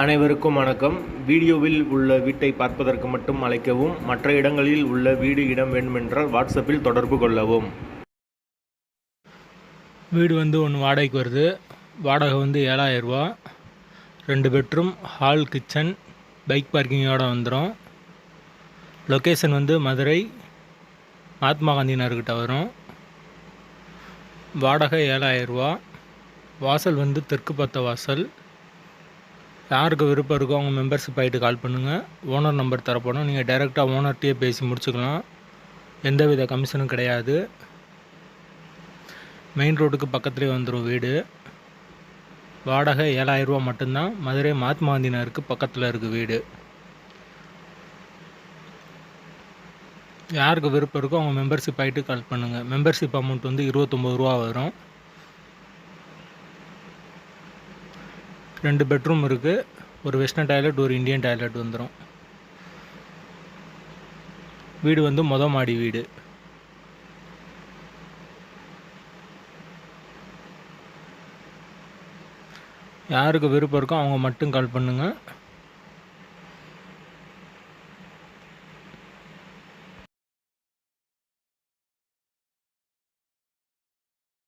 அனைவருக்கும் வணக்கம். வீடியோவில் உள்ள வீட்டை பார்ப்பதற்கு மட்டும் அழைக்கவும். மற்ற இடங்களில் உள்ள வீடு இடம் வேண்டுமென்றால் வாட்ஸ்அப்பில் தொடர்பு கொள்ளவும். வீடு ஒன்று வாடகைக்கு வருது. வாடகை 7,000 ரூபா. 2 பெட்ரூம், ஹால், கிச்சன், பைக் பார்க்கிங்கோடு வந்துடும். லொக்கேஷன் மதுரை மகாத்மா காந்தி நகர்கிட்ட வரும். வாடகை 7,000 ரூபா. வாசல் தெற்கு பார்த்த வாசல். யாருக்கு விருப்பம் இருக்கோ அவங்க மெம்பர்ஷிப் ஆகிட்டு கால் பண்ணுங்கள். ஓனர் நம்பர் தரப்படும். நீங்கள் டைரெக்டாக ஓனர்கிட்டயே பேசி முடிச்சுக்கலாம். எந்தவித கமிஷனும் கிடையாது. மெயின் ரோடுக்கு பக்கத்துலேயே வந்துடும் வீடு. வாடகை 7,000 ரூபா மட்டும்தான். மதுரை மகாத்மா காந்தி நகருக்கு பக்கத்தில் இருக்குது வீடு. யாருக்கு விருப்பம் இருக்கோ அவங்க மெம்பர்ஷிப் ஆகிட்டு கால் பண்ணுங்கள். மெம்பர்ஷிப் அமௌண்ட் 29 ரூபா வரும். 2 பெட்ரூம் இருக்குது. ஒரு வெஸ்டர்ன் டாய்லெட், ஒரு இந்தியன் டாய்லெட் வந்துடும். வீடு மொதல் மாடி வீடு. யாருக்கு விருப்பம் இருக்கோ அவங்க மட்டும் கால் பண்ணுங்கள்.